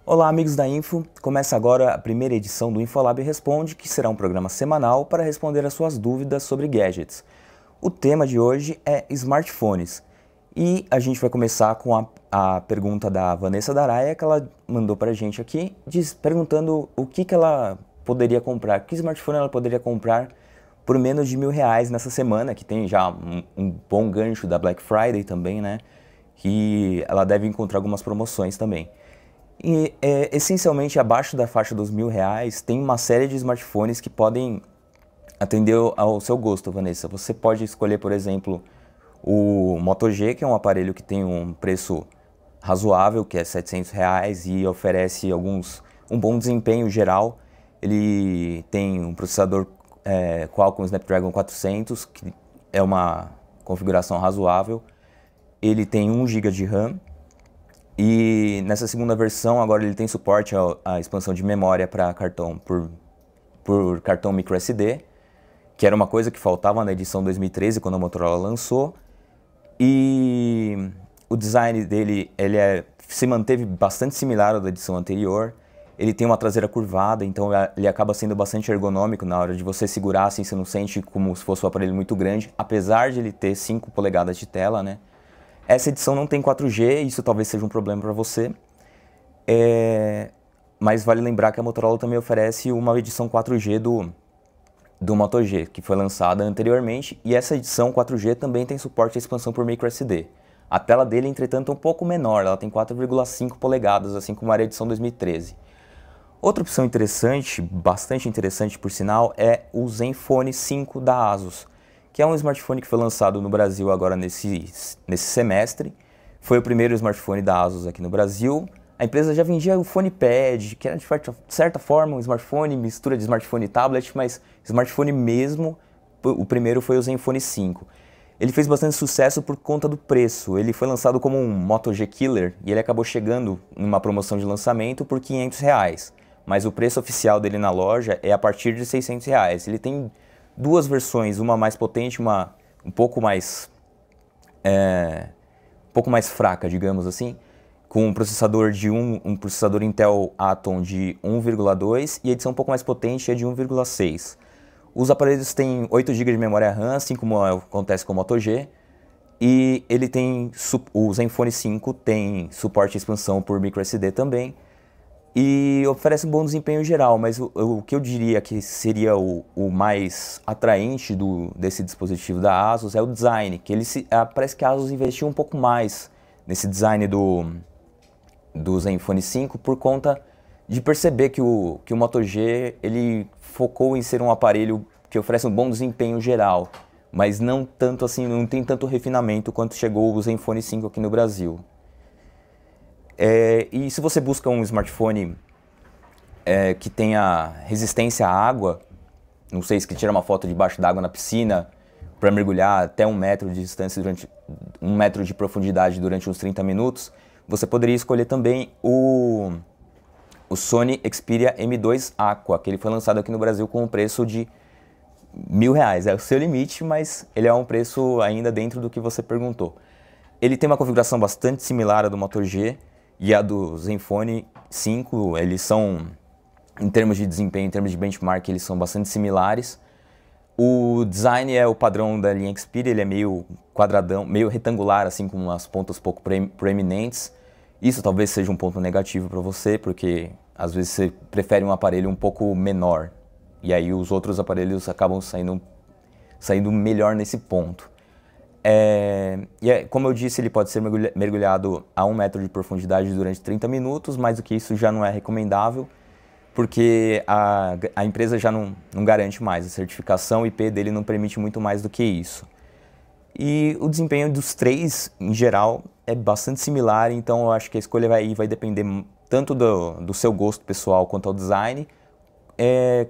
Olá, amigos da Info! Começa agora a primeira edição do Infolab Responde, que será um programa semanal para responder as suas dúvidas sobre gadgets. O tema de hoje é smartphones. E a gente vai começar com a pergunta da Vanessa Daraia, que ela mandou para a gente aqui, perguntando o que ela poderia comprar, que smartphone ela poderia comprar por menos de R$1.000 nessa semana, que tem já um bom gancho da Black Friday também, né? Que ela deve encontrar algumas promoções também. E essencialmente abaixo da faixa dos R$1.000 tem uma série de smartphones que podem atender ao seu gosto, Vanessa. Você pode escolher, por exemplo, o Moto G, que é um aparelho que tem um preço razoável, que é R$700 e oferece um bom desempenho geral. Ele tem um processador Qualcomm Snapdragon 400, que é uma configuração razoável. Ele tem 1 GB de RAM. E nessa segunda versão, agora ele tem suporte à expansão de memória para cartão por cartão microSD, que era uma coisa que faltava na edição 2013, quando a Motorola lançou. E o design dele se manteve bastante similar ao da edição anterior. Ele tem uma traseira curvada, então ele acaba sendo bastante ergonômico na hora de você segurar, assim, você não sente como se fosse um aparelho muito grande, apesar de ele ter 5 polegadas de tela, né? Essa edição não tem 4G, isso talvez seja um problema para você, mas vale lembrar que a Motorola também oferece uma edição 4G do Moto G, que foi lançada anteriormente, e essa edição 4G também tem suporte à expansão por microSD. A tela dele, entretanto, é um pouco menor, ela tem 4,5 polegadas, assim como a edição 2013. Outra opção interessante, bastante interessante por sinal, é o Zenfone 5 da ASUS, que é um smartphone que foi lançado no Brasil agora nesse semestre. Foi o primeiro smartphone da ASUS aqui no Brasil. A empresa já vendia o PhonePad, que era de certa forma um smartphone, mistura de smartphone e tablet, mas smartphone mesmo, o primeiro foi o Zenfone 5. Ele fez bastante sucesso por conta do preço. Ele foi lançado como um Moto G Killer e ele acabou chegando numa promoção de lançamento por R$500. Mas o preço oficial dele na loja é a partir de R$600. Ele tem duas versões, uma mais potente, uma um pouco mais fraca, digamos assim, com um processador processador Intel Atom de 1,2 e a edição um pouco mais potente é de 1,6. Os aparelhos têm 8 GB de memória RAM, assim como acontece com o Moto G, e o Zenfone 5 tem suporte à expansão por microSD também, e oferece um bom desempenho geral, mas o que eu diria que seria o mais atraente desse dispositivo da ASUS é o design, que parece que a ASUS investiu um pouco mais nesse design do Zenfone 5 por conta de perceber que o Moto G ele focou em ser um aparelho que oferece um bom desempenho geral, mas não tanto assim, não tem tanto refinamento quanto chegou o Zenfone 5 aqui no Brasil. E se você busca um smartphone que tenha resistência à água, não sei se tira uma foto debaixo d'água na piscina para mergulhar até 1 metro de distância, 1 metro de profundidade durante uns 30 minutos, você poderia escolher também o Sony Xperia M2 Aqua, que ele foi lançado aqui no Brasil com um preço de R$1.000. É o seu limite, mas ele é um preço ainda dentro do que você perguntou. Ele tem uma configuração bastante similar à do Moto G e a do Zenfone 5, eles são, em termos de desempenho, em termos de benchmark, eles são bastante similares. O design é o padrão da linha Xperia, ele é meio quadradão, meio retangular, assim, com umas pontas pouco proeminentes. Isso talvez seja um ponto negativo para você, porque às vezes você prefere um aparelho um pouco menor, e aí os outros aparelhos acabam saindo melhor nesse ponto. Como eu disse, ele pode ser mergulhado a 1 metro de profundidade durante 30 minutos, mais do que isso já não é recomendável, porque a empresa já não garante mais, a certificação IP dele não permite muito mais do que isso. E o desempenho dos três, em geral, é bastante similar, então eu acho que a escolha vai depender tanto do seu gosto pessoal quanto ao design,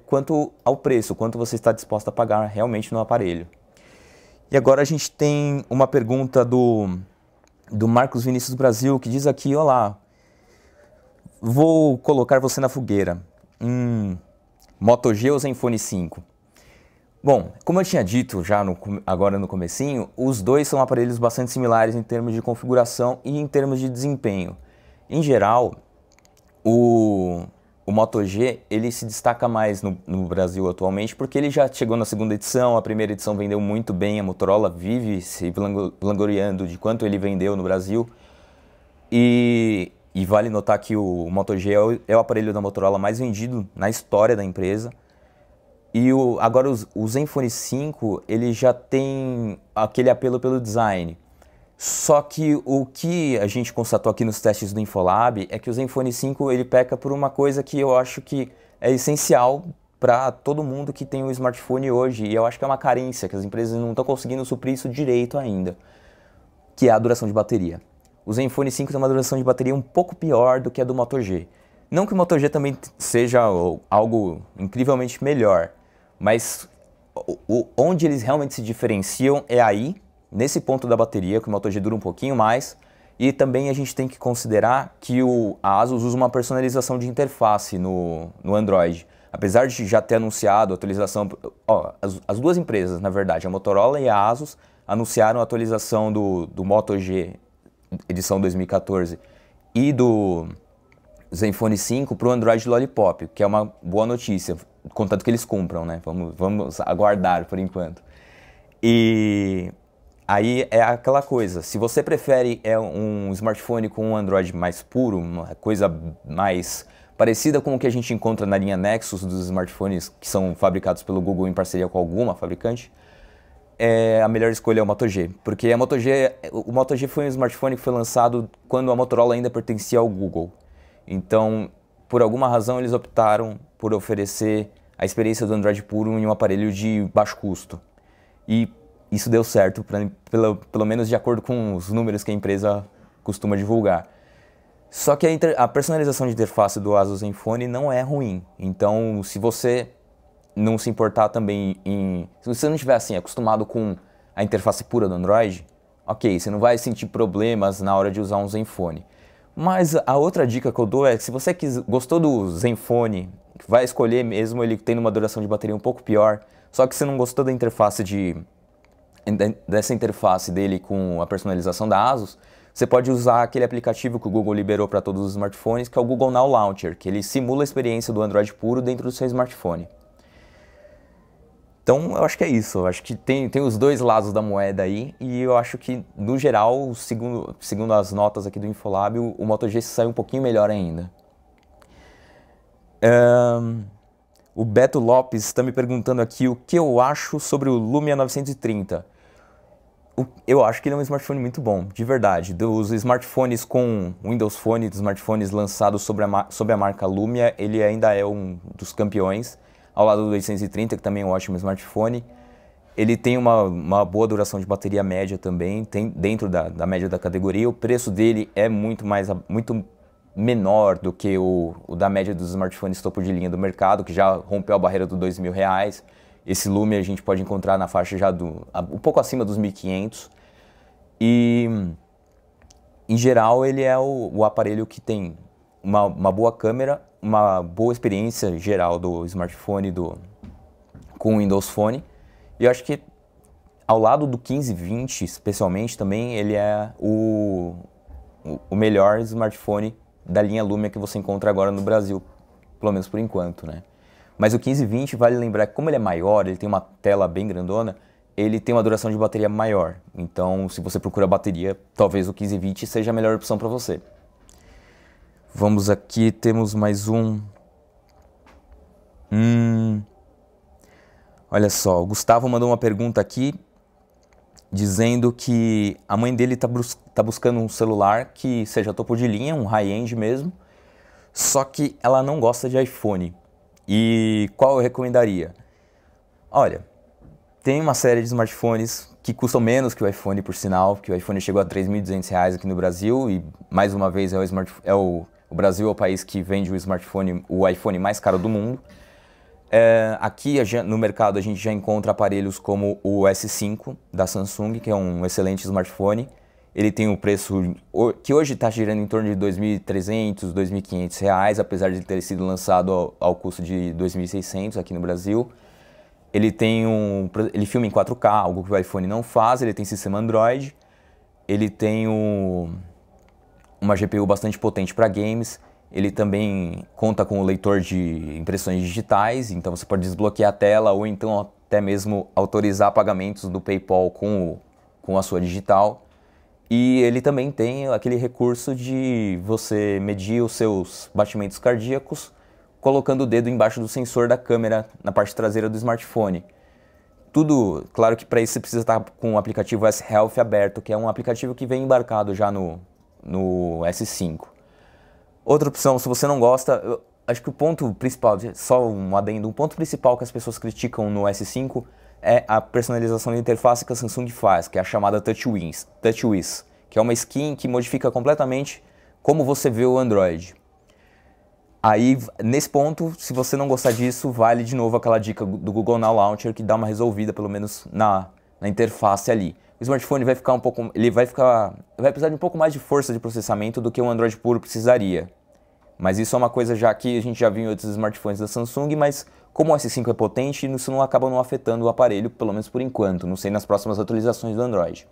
quanto ao preço, quanto você está disposto a pagar realmente no aparelho. E agora a gente tem uma pergunta do Marcos Vinícius Brasil, que diz aqui: olá, vou colocar você na fogueira. Moto G ou Zenfone 5? Bom, como eu tinha dito já agora no comecinho, os dois são aparelhos bastante similares em termos de configuração e em termos de desempenho. Em geral, O, o Moto G, ele se destaca mais no Brasil atualmente porque ele já chegou na segunda edição, a primeira edição vendeu muito bem, a Motorola vive se vangloriando de quanto ele vendeu no Brasil. E vale notar que o Moto G é o aparelho da Motorola mais vendido na história da empresa. E agora o Zenfone 5, ele já tem aquele apelo pelo design. Só que o que a gente constatou aqui nos testes do Infolab é que o Zenfone 5 ele peca por uma coisa que eu acho que é essencial para todo mundo que tem um smartphone hoje. E eu acho que é uma carência, que as empresas não estão conseguindo suprir isso direito ainda, que é a duração de bateria. O Zenfone 5 tem uma duração de bateria um pouco pior do que a do Moto G. Não que o Moto G também seja algo incrivelmente melhor, mas onde eles realmente se diferenciam é aí, nesse ponto da bateria, que o Moto G dura um pouquinho mais, e também a gente tem que considerar que a ASUS usa uma personalização de interface no Android. Apesar de já ter anunciado a atualização... as duas empresas, na verdade, a Motorola e a ASUS, anunciaram a atualização do Moto G edição 2014 e do Zenfone 5 para o Android Lollipop, que é uma boa notícia, contanto que eles cumpram, né? Vamos aguardar por enquanto. E aí é aquela coisa, se você prefere um smartphone com um Android mais puro, uma coisa mais parecida com o que a gente encontra na linha Nexus dos smartphones que são fabricados pelo Google em parceria com alguma fabricante, a melhor escolha é o Moto G, porque o Moto G foi um smartphone que foi lançado quando a Motorola ainda pertencia ao Google. Então, por alguma razão, eles optaram por oferecer a experiência do Android puro em um aparelho de baixo custo. E isso deu certo, pelo menos de acordo com os números que a empresa costuma divulgar. Só que a personalização de interface do Asus Zenfone não é ruim. Então, se você não se importar também se você não estiver assim acostumado com a interface pura do Android, ok, você não vai sentir problemas na hora de usar um Zenfone. Mas a outra dica que eu dou é que se você gostou do Zenfone, vai escolher mesmo ele tendo uma duração de bateria um pouco pior, só que você não gostou da interface dessa interface dele com a personalização da ASUS, você pode usar aquele aplicativo que o Google liberou para todos os smartphones, que é o Google Now Launcher, que ele simula a experiência do Android puro dentro do seu smartphone. Então, eu acho que é isso. Eu acho que tem os dois lados da moeda aí. E eu acho que, no geral, segundo as notas aqui do Infolab, o Moto G saiu um pouquinho melhor ainda. O Beto Lopes está me perguntando aqui o que eu acho sobre o Lumia 930. Eu acho que ele é um smartphone muito bom, de verdade. Dos smartphones com Windows Phone, dos smartphones lançados sob a marca Lumia, ele ainda é um dos campeões. Ao lado do 830, que também é um ótimo smartphone. Ele tem uma boa duração de bateria média também, tem dentro da média da categoria. O preço dele é muito menor do que o da média dos smartphones topo de linha do mercado, que já rompeu a barreira dos R$ 2.000. Esse Lumia a gente pode encontrar na faixa já um pouco acima dos 1.500. E, em geral, ele é o aparelho que tem uma boa câmera, uma boa experiência geral do smartphone com o Windows Phone. E eu acho que ao lado do 1520, especialmente, também ele é o melhor smartphone da linha Lumia que você encontra agora no Brasil, pelo menos por enquanto, né? Mas o 1520, vale lembrar que como ele é maior, ele tem uma tela bem grandona, ele tem uma duração de bateria maior. Então, se você procura bateria, talvez o 1520 seja a melhor opção para você. Vamos aqui, temos mais um. Olha só, o Gustavo mandou uma pergunta aqui, dizendo que a mãe dele tá buscando um celular que seja topo de linha, um high-end mesmo, só que ela não gosta de iPhone. E qual eu recomendaria? Olha, tem uma série de smartphones que custam menos que o iPhone, por sinal, que o iPhone chegou a R$ 3.200 aqui no Brasil e, mais uma vez, o Brasil é o país que vende o iPhone mais caro do mundo. Aqui no mercado a gente já encontra aparelhos como o S5 da Samsung, que é um excelente smartphone. Ele tem um preço que hoje está girando em torno de R$ 2.300, R$ 2.500, apesar de ter sido lançado ao custo de R$ 2.600 aqui no Brasil. Ele filma em 4K, algo que o iPhone não faz. Ele tem sistema Android. Ele tem uma GPU bastante potente para games. Ele também conta com o leitor de impressões digitais, então você pode desbloquear a tela ou então até mesmo autorizar pagamentos do PayPal com a sua digital. E ele também tem aquele recurso de você medir os seus batimentos cardíacos colocando o dedo embaixo do sensor da câmera na parte traseira do smartphone. Tudo, claro que para isso você precisa estar com o aplicativo S-Health aberto, que é um aplicativo que vem embarcado já no S5. Outra opção, se você não gosta, eu acho que o ponto principal, só um adendo, o ponto principal que as pessoas criticam no S5 é a personalização de interface que a Samsung faz, que é a chamada TouchWiz, que é uma skin que modifica completamente como você vê o Android. Aí, nesse ponto, se você não gostar disso, vale de novo aquela dica do Google Now Launcher que dá uma resolvida, pelo menos na interface ali. O smartphone vai ficar vai precisar de um pouco mais de força de processamento do que um Android puro precisaria. Mas isso é uma coisa já que a gente já viu em outros smartphones da Samsung, mas como o S5 é potente, isso não acaba não afetando o aparelho, pelo menos por enquanto, não sei nas próximas atualizações do Android.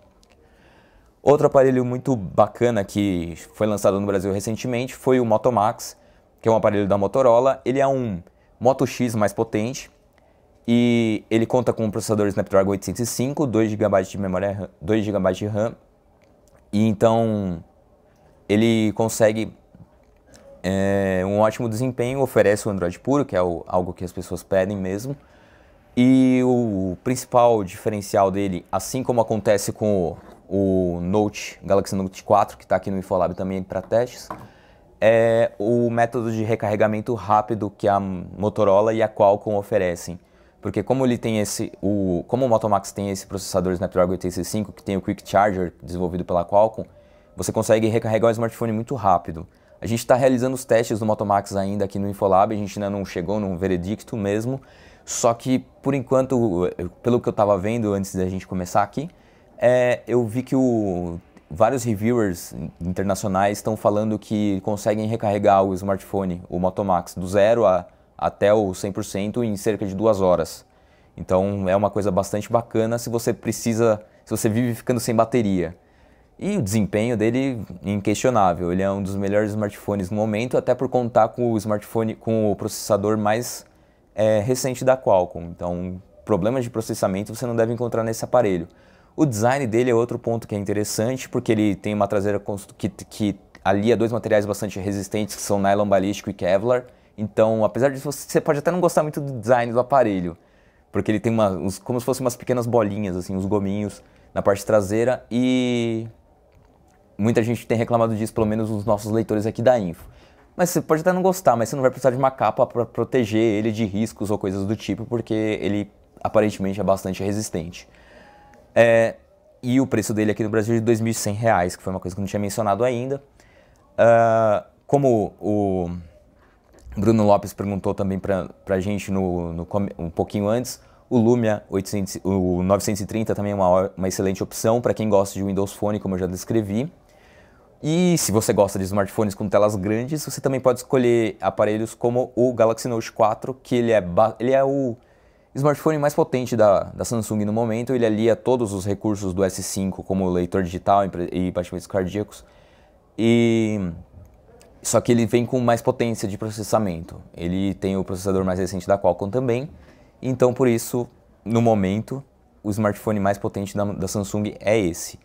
Outro aparelho muito bacana que foi lançado no Brasil recentemente foi o Moto Max, que é um aparelho da Motorola. Ele é um Moto X mais potente e ele conta com um processador Snapdragon 805, 2 GB de memória, 2 GB de RAM, e então ele consegue um ótimo desempenho, oferece o Android puro, que é algo que as pessoas pedem mesmo. E o principal diferencial dele, assim como acontece com o Galaxy Note 4, que está aqui no Infolab também para testes, é o método de recarregamento rápido que a Motorola e a Qualcomm oferecem. Porque como ele tem como o Moto Max tem esse processador Snapdragon 865, que tem o Quick Charger desenvolvido pela Qualcomm, você consegue recarregar o smartphone muito rápido. A gente está realizando os testes do Moto Max ainda aqui no Infolab, a gente ainda não chegou num veredicto mesmo, só que por enquanto, pelo que eu estava vendo antes da gente começar aqui, eu vi que vários reviewers internacionais estão falando que conseguem recarregar o smartphone, o Moto Max, do 0 até o 100% em cerca de 2 horas. Então é uma coisa bastante bacana se você vive ficando sem bateria. E o desempenho dele inquestionável, ele é um dos melhores smartphones no momento, até por contar com o smartphone com o processador mais recente da Qualcomm. Então, problemas de processamento você não deve encontrar nesse aparelho. O design dele é outro ponto que é interessante, porque ele tem uma traseira que alia dois materiais bastante resistentes, que são nylon balístico e Kevlar. Então, apesar disso, você pode até não gostar muito do design do aparelho, porque ele tem como se fossem umas pequenas bolinhas, assim, uns gominhos na parte traseira, e muita gente tem reclamado disso, pelo menos os nossos leitores aqui da Info. Mas você pode até não gostar, mas você não vai precisar de uma capa para proteger ele de riscos ou coisas do tipo, porque ele aparentemente é bastante resistente. E o preço dele aqui no Brasil é de R$ 2.100, que foi uma coisa que eu não tinha mencionado ainda. Como o Bruno Lopes perguntou também pra gente um pouquinho antes, o Lumia 930 também é uma excelente opção para quem gosta de Windows Phone, como eu já descrevi. E se você gosta de smartphones com telas grandes, você também pode escolher aparelhos como o Galaxy Note 4, que ele é o smartphone mais potente da Samsung no momento. Ele alia todos os recursos do S5, como leitor digital e batimentos cardíacos. Só que ele vem com mais potência de processamento. Ele tem o processador mais recente da Qualcomm também. Então, por isso, no momento, o smartphone mais potente da Samsung é esse.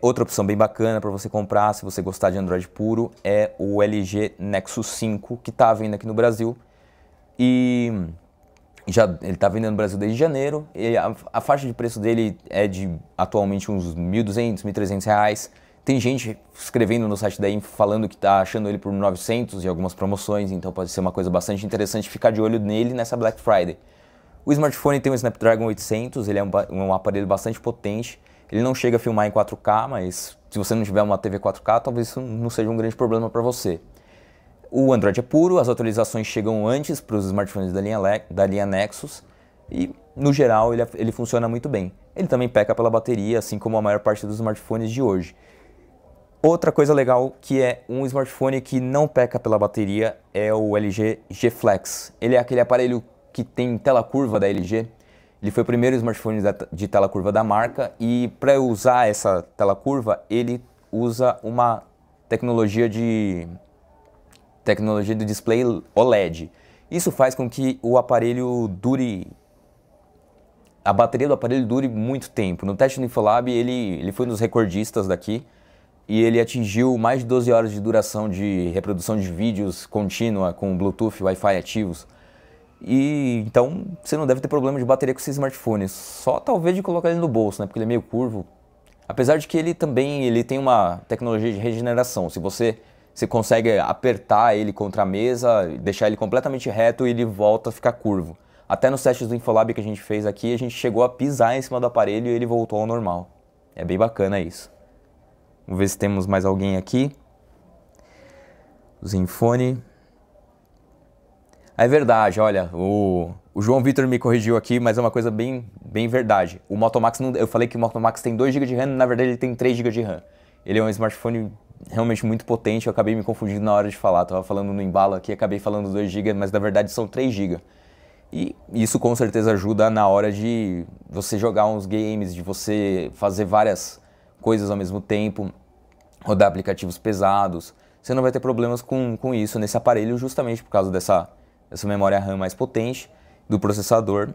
Outra opção bem bacana para você comprar, se você gostar de Android puro, é o LG Nexus 5, que está à venda aqui no Brasil. E ele está vendendo no Brasil desde janeiro. E a faixa de preço dele é de atualmente uns R$ 1.200, R$ 1.300. Tem gente escrevendo no site da Info falando que está achando ele por 900 e algumas promoções, então pode ser uma coisa bastante interessante ficar de olho nele nessa Black Friday. O smartphone tem um Snapdragon 800, ele é um aparelho bastante potente. Ele não chega a filmar em 4K, mas se você não tiver uma TV 4K, talvez isso não seja um grande problema para você. O Android é puro, as atualizações chegam antes para os smartphones da linha Nexus e, no geral, ele funciona muito bem. Ele também peca pela bateria, assim como a maior parte dos smartphones de hoje. Outra coisa legal que é um smartphone que não peca pela bateria é o LG G Flex. Ele é aquele aparelho que tem tela curva da LG. Ele foi o primeiro smartphone de tela curva da marca e para usar essa tela curva ele usa uma tecnologia de tecnologia do display OLED. Isso faz com que o aparelho dure... A bateria do aparelho dure muito tempo. No teste do Infolab, ele foi um dos recordistas daqui e ele atingiu mais de 12 horas de duração de reprodução de vídeos contínua com Bluetooth e Wi-Fi ativos. E então você não deve ter problema de bateria com esse smartphone, só talvez de colocar ele no bolso, né? Porque ele é meio curvo. Apesar de que ele tem uma tecnologia de regeneração. Se você consegue apertar ele contra a mesa, deixar ele completamente reto e ele volta a ficar curvo. Até nos testes do Infolab que a gente fez aqui, a gente chegou a pisar em cima do aparelho e ele voltou ao normal. É bem bacana isso. Vamos ver se temos mais alguém aqui. Zenfone. É verdade, olha, o João Vitor me corrigiu aqui, mas é uma coisa bem verdade. O Moto Max, eu falei que o Moto Max tem 2 GB de RAM, na verdade ele tem 3 GB de RAM. Ele é um smartphone realmente muito potente, eu acabei me confundindo na hora de falar. Tava falando no embalo aqui, acabei falando 2 GB, mas na verdade são 3 GB. E isso com certeza ajuda na hora de você jogar uns games, de você fazer várias coisas ao mesmo tempo, rodar aplicativos pesados. Você não vai ter problemas com isso nesse aparelho justamente por causa dessa memória RAM mais potente, do processador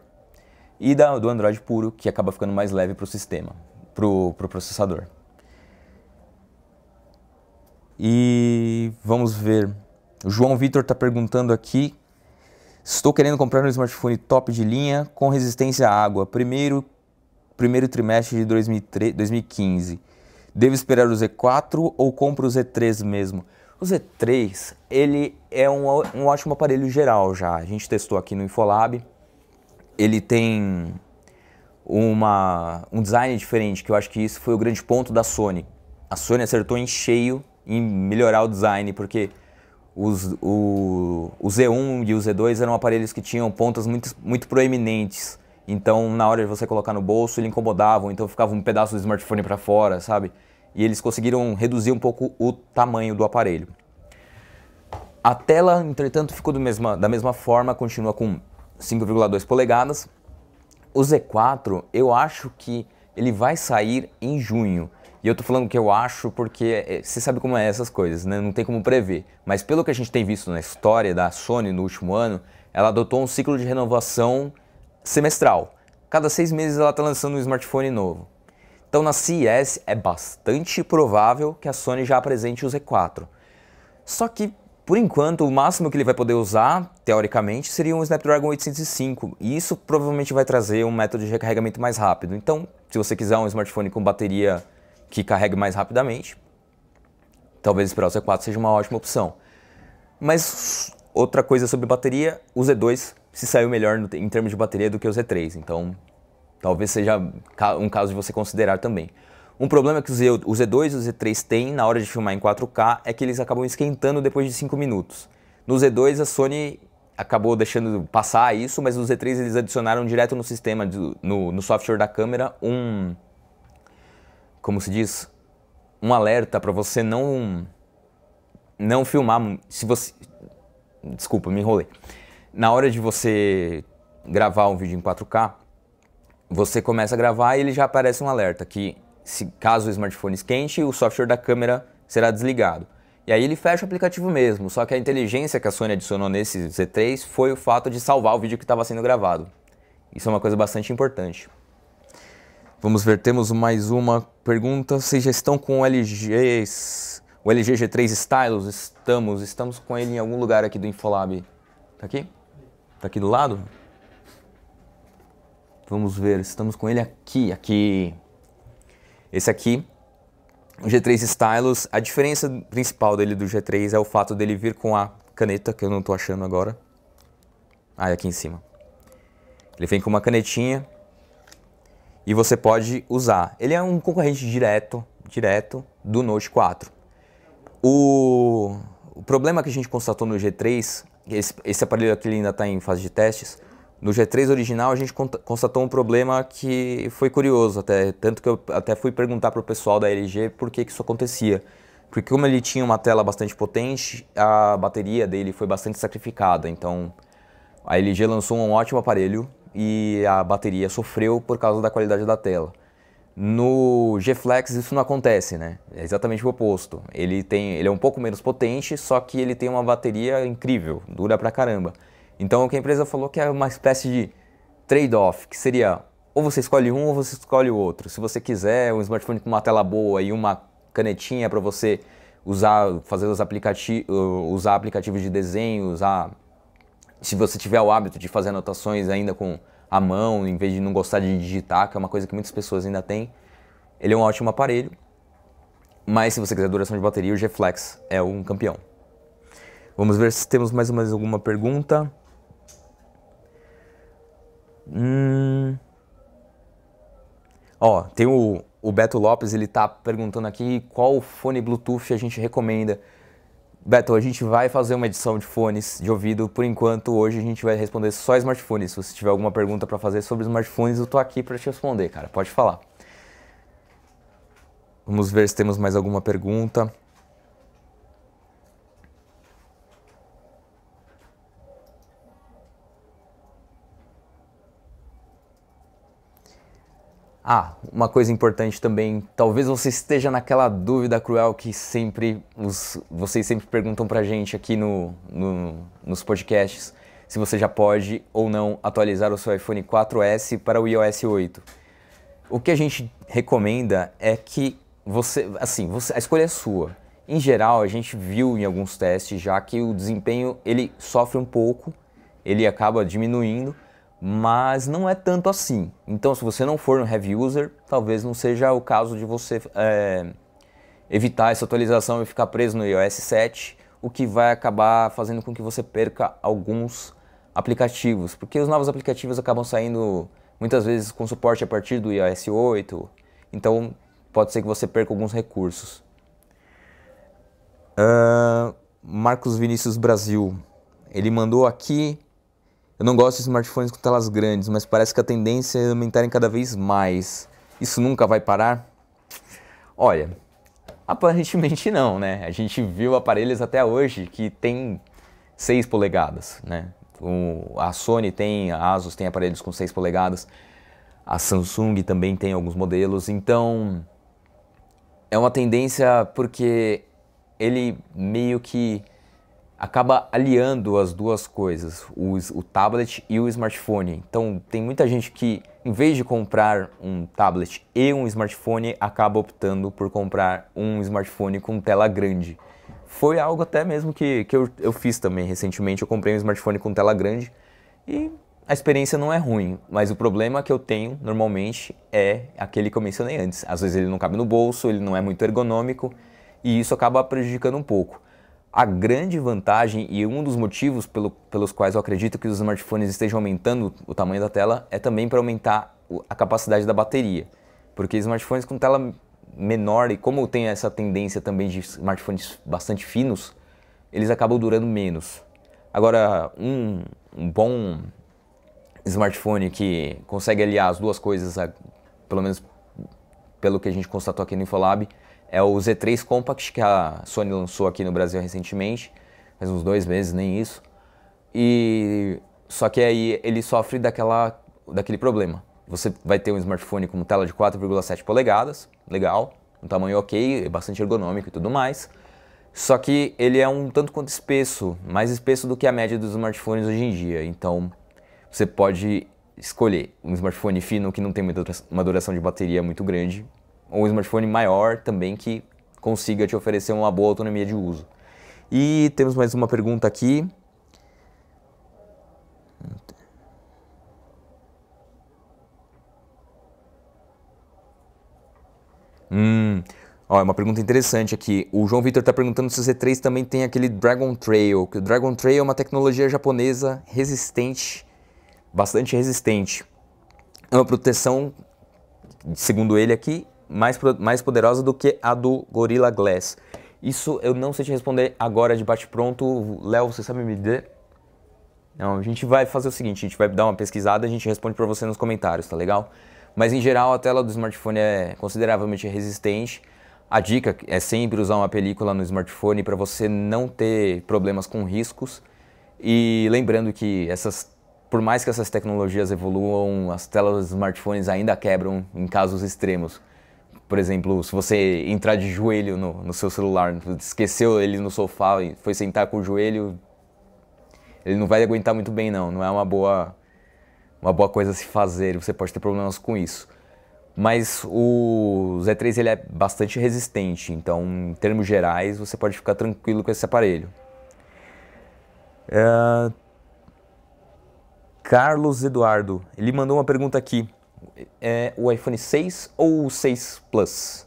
e do Android puro, que acaba ficando mais leve para o sistema, para o processador. E vamos ver, o João Vitor está perguntando aqui: estou querendo comprar um smartphone top de linha com resistência à água, primeiro trimestre de 2015. Devo esperar o Z4 ou compro o Z3 mesmo? O Z3, ele é um ótimo aparelho geral já. A gente testou aqui no Infolab. Ele tem um design diferente, que eu acho que isso foi o grande ponto da Sony. A Sony acertou em cheio em melhorar o design, porque o Z1 e o Z2 eram aparelhos que tinham pontas muito proeminentes. Então, na hora de você colocar no bolso, ele incomodava, então ficava um pedaço do smartphone para fora, sabe? E eles conseguiram reduzir um pouco o tamanho do aparelho. A tela, entretanto, ficou da mesma forma, continua com 5,2 polegadas. O Z4, eu acho que ele vai sair em junho. E eu tô falando que eu acho porque você sabe como é essas coisas, né? Não tem como prever. Mas pelo que a gente tem visto na história da Sony no último ano, ela adotou um ciclo de renovação semestral. Cada 6 meses ela está lançando um smartphone novo. Então na CES é bastante provável que a Sony já apresente o Z4. Só que, por enquanto, o máximo que ele vai poder usar, teoricamente, seria um Snapdragon 805. E isso provavelmente vai trazer um método de recarregamento mais rápido. Então, se você quiser um smartphone com bateria que carregue mais rapidamente, talvez esperar o Z4 seja uma ótima opção. Mas outra coisa sobre bateria, o Z2 se saiu melhor em termos de bateria do que o Z3. Então, talvez seja um caso de você considerar também. Um problema que o Z2 e o Z3 têm na hora de filmar em 4K é que eles acabam esquentando depois de 5 minutos. No Z2 a Sony acabou deixando passar isso, mas no Z3 eles adicionaram direto no sistema, no software da câmera, como se diz, um alerta para você não filmar. Desculpa, me enrolei. Na hora de você gravar um vídeo em 4K, você começa a gravar e ele já aparece um alerta que, caso o smartphone esquente, o software da câmera será desligado. E aí ele fecha o aplicativo mesmo, só que a inteligência que a Sony adicionou nesse Z3 foi o fato de salvar o vídeo que estava sendo gravado. Isso é uma coisa bastante importante. Vamos ver, temos mais uma pergunta. Vocês já estão com o LG G3 Stylus? Estamos com ele em algum lugar aqui do Infolab. Tá aqui? Tá aqui do lado? Vamos ver, estamos com ele aqui. Esse aqui, o G3 Stylus, a diferença principal dele do G3 é o fato dele vir com a caneta, que eu não estou achando agora. Ah, é aqui em cima. Ele vem com uma canetinha e você pode usar. Ele é um concorrente direto do Note 4. O problema que a gente constatou no G3, esse aparelho aqui ainda está em fase de testes. No G3 original a gente constatou um problema que foi curioso, tanto que eu até fui perguntar para o pessoal da LG por que isso acontecia. Porque como ele tinha uma tela bastante potente, a bateria dele foi bastante sacrificada. Então a LG lançou um ótimo aparelho e a bateria sofreu por causa da qualidade da tela. No G-Flex isso não acontece, né? É exatamente o oposto. Ele é um pouco menos potente, só que ele tem uma bateria incrível, dura pra caramba. Então o que a empresa falou que é uma espécie de trade-off, que seria ou você escolhe um ou você escolhe o outro. Se você quiser um smartphone com uma tela boa e uma canetinha para você fazer usar aplicativos de desenho, se você tiver o hábito de fazer anotações ainda com a mão, em vez de não gostar de digitar, que é uma coisa que muitas pessoas ainda têm, ele é um ótimo aparelho. Mas se você quiser duração de bateria, o G-Flex é um campeão. Vamos ver se temos mais alguma pergunta. Ó, tem o Beto Lopes, ele tá perguntando aqui qual fone Bluetooth a gente recomenda. Beto, a gente vai fazer uma edição de fones de ouvido. Por enquanto, hoje a gente vai responder só smartphones. Se você tiver alguma pergunta para fazer sobre smartphones, eu tô aqui para te responder, cara. Pode falar. Vamos ver se temos mais alguma pergunta. Ah, uma coisa importante também, talvez você esteja naquela dúvida cruel que vocês sempre perguntam pra gente aqui nos podcasts, se você já pode ou não atualizar o seu iPhone 4S para o iOS 8. O que a gente recomenda é que a escolha é sua. Em geral, a gente viu em alguns testes já que o desempenho ele sofre um pouco, ele acaba diminuindo, mas não é tanto assim. Então, se você não for um heavy user, talvez não seja o caso de você evitar essa atualização e ficar preso no iOS 7, o que vai acabar fazendo com que você perca alguns aplicativos, porque os novos aplicativos acabam saindo muitas vezes com suporte a partir do iOS 8, então pode ser que você perca alguns recursos. Marcos Vinícius Brasil, ele mandou aqui: eu não gosto de smartphones com telas grandes, mas parece que a tendência é aumentarem cada vez mais. Isso nunca vai parar? Olha, aparentemente não, né? A gente viu aparelhos até hoje que tem 6 polegadas, né? A Sony a Asus tem aparelhos com 6 polegadas, a Samsung também tem alguns modelos, então é uma tendência porque ele meio que acaba aliando as duas coisas, o tablet e o smartphone. Então tem muita gente que, em vez de comprar um tablet e um smartphone, acaba optando por comprar um smartphone com tela grande. Foi algo até mesmo que eu fiz também recentemente. Eu comprei um smartphone com tela grande e a experiência não é ruim, mas o problema que eu tenho normalmente é aquele que eu mencionei antes. Às vezes ele não cabe no bolso, ele não é muito ergonômico e isso acaba prejudicando um pouco. A grande vantagem e um dos motivos pelos quais eu acredito que os smartphones estejam aumentando o tamanho da tela é também para aumentar a capacidade da bateria. Porque smartphones com tela menor, e como tem essa tendência também de smartphones bastante finos, eles acabam durando menos. Agora, um bom smartphone que consegue aliar as duas coisas, pelo menos pelo que a gente constatou aqui no Infolab, é o Z3 Compact, que a Sony lançou aqui no Brasil recentemente, faz uns 2 meses, nem isso. Só que aí ele sofre daquele problema. Você vai ter um smartphone com tela de 4,7 polegadas, legal, um tamanho ok, bastante ergonômico e tudo mais. Só que ele é um tanto quanto espesso, mais espesso do que a média dos smartphones hoje em dia. Então você pode escolher um smartphone fino que não tem uma duração de bateria muito grande, ou um smartphone maior também que consiga te oferecer uma boa autonomia de uso. E temos mais uma pergunta aqui. Ó, é uma pergunta interessante aqui. O João Vitor está perguntando se o Z3 também tem aquele Dragon Trail. Que o Dragon Trail é uma tecnologia japonesa resistente, bastante resistente. É uma proteção, segundo ele aqui, mais poderosa do que a do Gorilla Glass. Isso eu não sei te responder agora de bate-pronto. Léo, você sabe me dizer? Não, a gente vai fazer o seguinte, a gente vai dar uma pesquisada e a gente responde para você nos comentários, tá legal? Mas em geral a tela do smartphone é consideravelmente resistente. A dica é sempre usar uma película no smartphone para você não ter problemas com riscos. E lembrando que essas por mais que essas tecnologias evoluam, as telas dos smartphones ainda quebram em casos extremos. Por exemplo, se você entrar de joelho no seu celular, esqueceu ele no sofá e foi sentar com o joelho, ele não vai aguentar muito bem não é uma boa coisa a se fazer, você pode ter problemas com isso. Mas o Z3 ele é bastante resistente, então em termos gerais você pode ficar tranquilo com esse aparelho. Carlos Eduardo, ele mandou uma pergunta aqui. É o iPhone 6 ou o 6 Plus?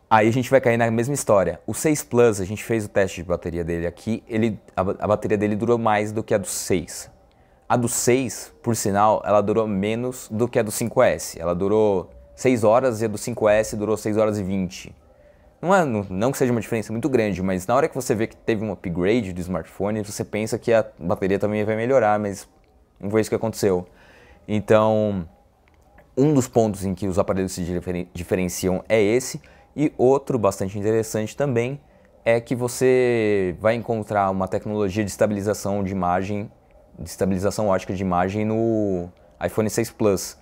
Aí a gente vai cair na mesma história. O 6 Plus, a gente fez o teste de bateria dele aqui, a bateria dele durou mais do que a do 6. A do 6, por sinal, ela durou menos do que a do 5S. Ela durou 6 horas e a do 5S durou 6 horas e 20. Não que seja uma diferença muito grande, mas na hora que você vê que teve um upgrade do smartphone, você pensa que a bateria também vai melhorar, mas não foi isso que aconteceu. Então, um dos pontos em que os aparelhos se diferenciam é esse, e outro bastante interessante também é que você vai encontrar uma tecnologia de estabilização de imagem, de estabilização ótica de imagem no iPhone 6 Plus,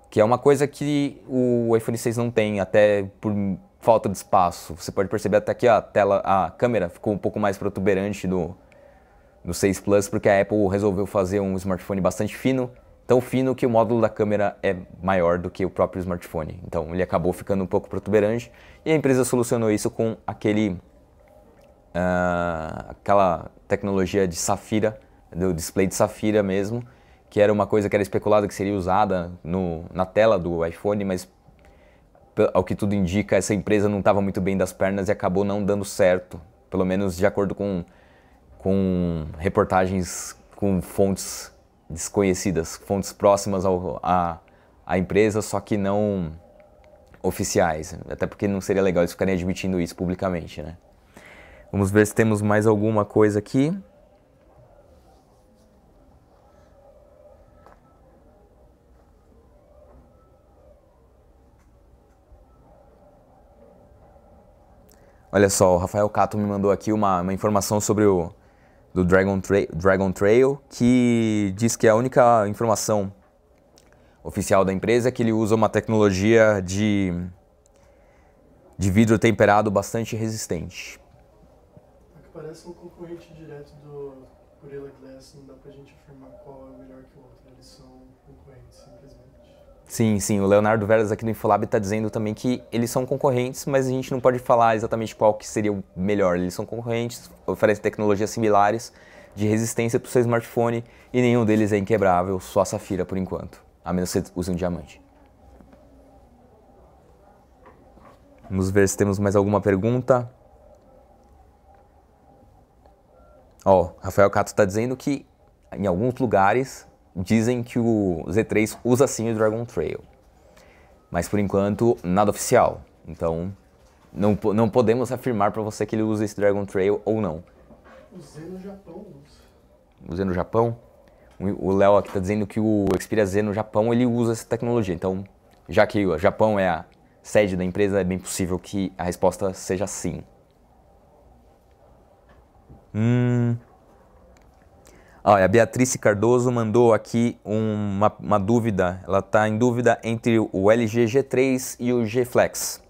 que é uma coisa que o iPhone 6 não tem, até por falta de espaço. Você pode perceber até que a câmera ficou um pouco mais protuberante no 6 Plus, porque a Apple resolveu fazer um smartphone bastante fino, tão fino que o módulo da câmera é maior do que o próprio smartphone. Então ele acabou ficando um pouco protuberante e a empresa solucionou isso com aquela tecnologia de safira, do display de safira mesmo, que era uma coisa que era especulada que seria usada na tela do iPhone, mas ao que tudo indica, essa empresa não estava muito bem das pernas e acabou não dando certo, pelo menos de acordo com reportagens com fontes desconhecidas, fontes próximas à empresa, só que não oficiais, até porque não seria legal eles ficarem admitindo isso publicamente, né? Vamos ver se temos mais alguma coisa aqui. Olha só, o Rafael Cato me mandou aqui uma informação sobre do Dragon Trail, que diz que a única informação oficial da empresa é que ele usa uma tecnologia de vidro temperado bastante resistente. É que parece um concorrente direto do Gorilla Glass, não dá pra gente afirmar qual é melhor que o outro, eles são concorrentes, simplesmente. Sim, o Leonardo Veras aqui no Infolab está dizendo também que eles são concorrentes, mas a gente não pode falar exatamente qual que seria o melhor. Eles são concorrentes, oferecem tecnologias similares de resistência para o seu smartphone e nenhum deles é inquebrável, só a Safira por enquanto, a menos que você use um diamante. Vamos ver se temos mais alguma pergunta. Ó, Rafael Cato está dizendo que em alguns lugares dizem que o Z3 usa sim o Dragon Trail, mas por enquanto nada oficial, então não podemos afirmar para você que ele usa esse Dragon Trail ou não. O Z no Japão usa. O Z no Japão? O Léo aqui está dizendo que o Xperia Z no Japão ele usa essa tecnologia, então já que o Japão é a sede da empresa, é bem possível que a resposta seja sim. A Beatriz Cardoso mandou aqui uma dúvida. Ela está em dúvida entre o LG G3 e o G Flex.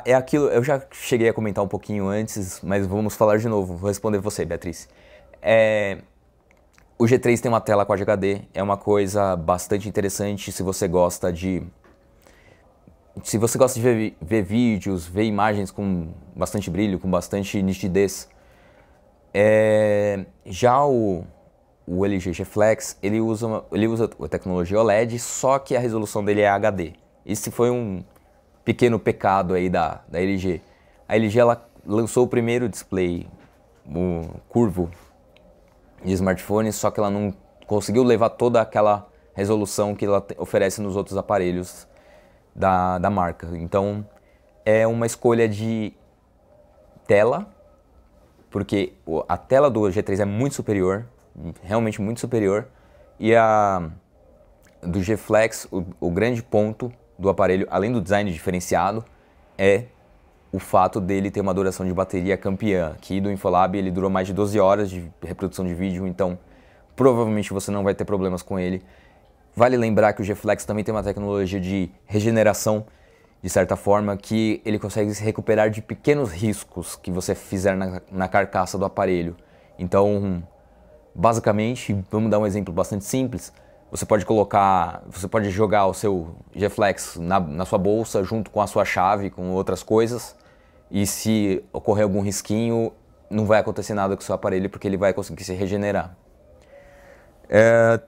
É aquilo, eu já cheguei a comentar um pouquinho antes, mas vamos falar de novo. Vou responder você, Beatriz. O G3 tem uma tela Quad HD, é uma coisa bastante interessante se você gosta de ver vídeos, ver imagens com bastante brilho, com bastante nitidez. Já o LG G Flex, ele usa a tecnologia OLED, só que a resolução dele é HD. Esse foi um pequeno pecado aí da LG. A LG ela lançou o primeiro display curvo de smartphone, só que ela não conseguiu levar toda aquela resolução que ela oferece nos outros aparelhos da marca. Então é uma escolha de tela, porque a tela do G3 é muito superior, realmente muito superior, e a do G Flex, o grande ponto do aparelho, além do design diferenciado, é o fato dele ter uma duração de bateria campeã. Aqui do Infolab ele durou mais de 12 horas de reprodução de vídeo, então provavelmente você não vai ter problemas com ele. Vale lembrar que o G-Flex também tem uma tecnologia de regeneração, de certa forma, que ele consegue se recuperar de pequenos riscos que você fizer na carcaça do aparelho. Então, basicamente, vamos dar um exemplo bastante simples, você pode jogar o seu G-Flex na sua bolsa junto com a sua chave, com outras coisas, e se ocorrer algum risquinho, não vai acontecer nada com o seu aparelho porque ele vai conseguir se regenerar.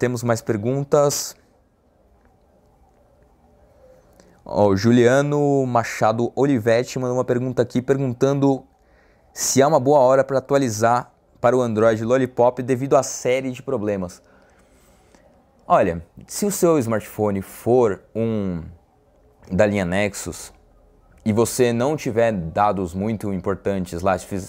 Temos mais perguntas. O Juliano Machado Olivetti mandou uma pergunta aqui perguntando se há uma boa hora para atualizar para o Android Lollipop devido à série de problemas. Olha, se o seu smartphone for um da linha Nexus e você não tiver dados muito importantes lá, se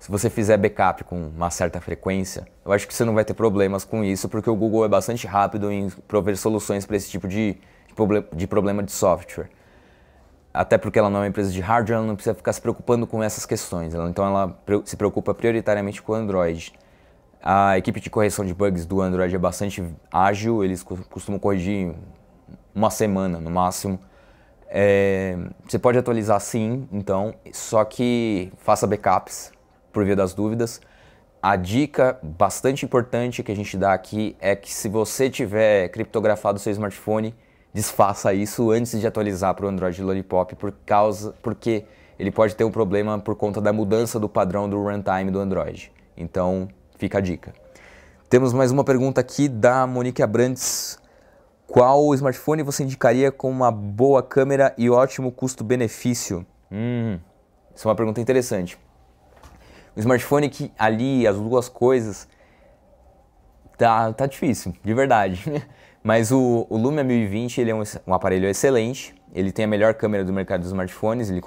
você fizer backup com uma certa frequência, eu acho que você não vai ter problemas com isso, porque o Google é bastante rápido em prover soluções para esse tipo de problema de software. Até porque ela não é uma empresa de hardware, ela não precisa ficar se preocupando com essas questões. Então ela se preocupa prioritariamente com o Android. A equipe de correção de bugs do Android é bastante ágil, eles costumam corrigir uma semana no máximo. Você pode atualizar sim, então, só que faça backups por via das dúvidas. A dica bastante importante que a gente dá aqui é que se você tiver criptografado o seu smartphone, desfaça isso antes de atualizar para o Android Lollipop, porque ele pode ter um problema por conta da mudança do padrão do runtime do Android. Então, fica a dica. Temos mais uma pergunta aqui da Monique Abrantes. Qual smartphone você indicaria com uma boa câmera e ótimo custo-benefício? Isso é uma pergunta interessante. O smartphone que alia as duas coisas tá difícil, de verdade. Mas o Lumia 1020 ele é um aparelho excelente, ele tem a melhor câmera do mercado dos smartphones, ele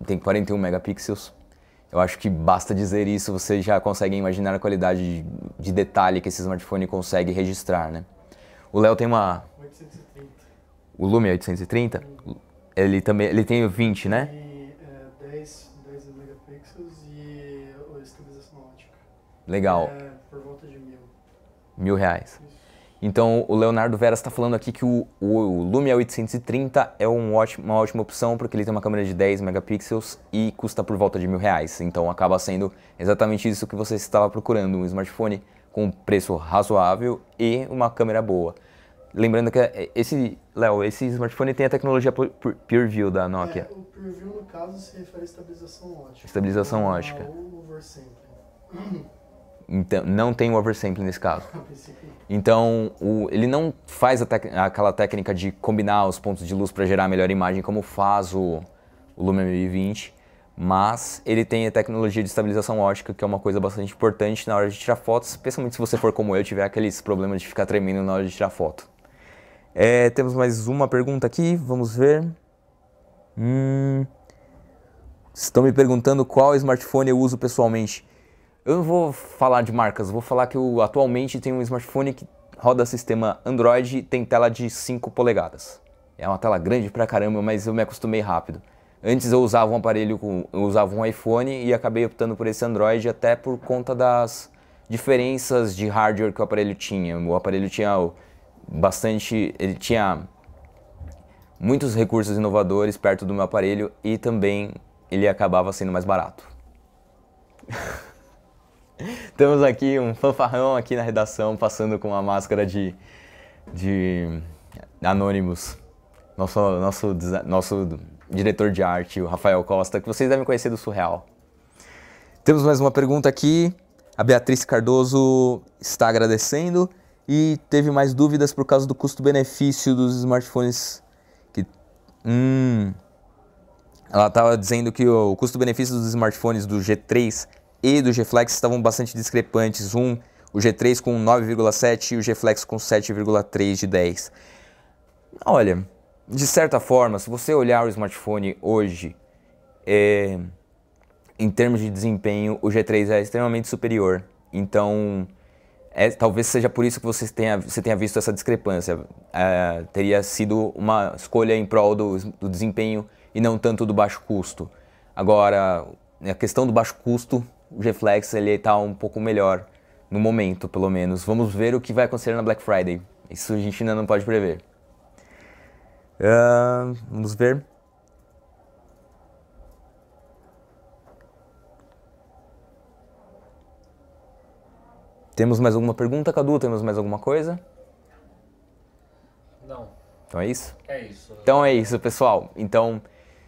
tem 41 megapixels. Eu acho que basta dizer isso, você já consegue imaginar a qualidade de detalhe que esse smartphone consegue registrar, né? O Léo tem uma... 830. O Lumia 830? Ele tem o 20, né? E 10 megapixels e a estabilização ótica. Legal. Por volta de R$1.000. Isso. Então o Leonardo Veras está falando aqui que o Lumia 830 é uma ótima opção porque ele tem uma câmera de 10 megapixels e custa por volta de R$1.000. Então acaba sendo exatamente isso que você estava procurando, um smartphone com um preço razoável e uma câmera boa. Lembrando que esse smartphone tem a tecnologia PureView da Nokia. O PureView no caso se refere à estabilização ótica. Estabilização ótica. Ou oversampling. Então, não tem o oversampling nesse caso. Então, ele não faz aquela técnica de combinar os pontos de luz para gerar a melhor imagem como faz o Lumia 1020, mas ele tem a tecnologia de estabilização ótica, que é uma coisa bastante importante na hora de tirar fotos, especialmente se você for como eu, tiver aqueles problemas de ficar tremendo na hora de tirar foto. Temos mais uma pergunta aqui, vamos ver. Estão me perguntando qual smartphone eu uso pessoalmente. Eu não vou falar de marcas, vou falar que eu atualmente tenho um smartphone que roda sistema Android e tem tela de 5 polegadas. É uma tela grande pra caramba, mas eu me acostumei rápido. Antes eu usava um iPhone e acabei optando por esse Android até por conta das diferenças de hardware que o aparelho tinha. O aparelho tinha ele tinha muitos recursos inovadores perto do meu aparelho e também ele acabava sendo mais barato. Temos aqui um fanfarrão aqui na redação, passando com uma máscara de Anonymous. Nosso diretor de arte, o Rafael Costa, que vocês devem conhecer do Surreal. Temos mais uma pergunta aqui. A Beatriz Cardoso está agradecendo e teve mais dúvidas por causa do custo-benefício dos smartphones. Ela estava dizendo que o custo-benefício dos smartphones do G3 e do G-Flex estavam bastante discrepantes. O G3 com 9,7 e o G-Flex com 7,3 de 10. Olha, de certa forma, se você olhar o smartphone hoje, em termos de desempenho, o G3 é extremamente superior. Então, talvez seja por isso que você tenha visto essa discrepância. Teria sido uma escolha em prol do desempenho e não tanto do baixo custo. Agora, a questão do baixo custo, o G-Flex ele está um pouco melhor no momento, pelo menos. Vamos ver o que vai acontecer na Black Friday. Isso a gente ainda não pode prever. Vamos ver. Temos mais alguma pergunta, Cadu? Temos mais alguma coisa? Não. Então é isso? É isso. Então é isso, pessoal. Então,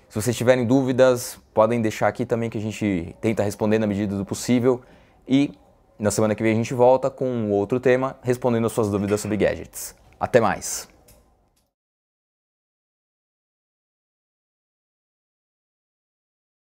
se vocês tiverem dúvidas, podem deixar aqui também que a gente tenta responder na medida do possível. E na semana que vem a gente volta com outro tema, respondendo as suas dúvidas sobre gadgets. Até mais!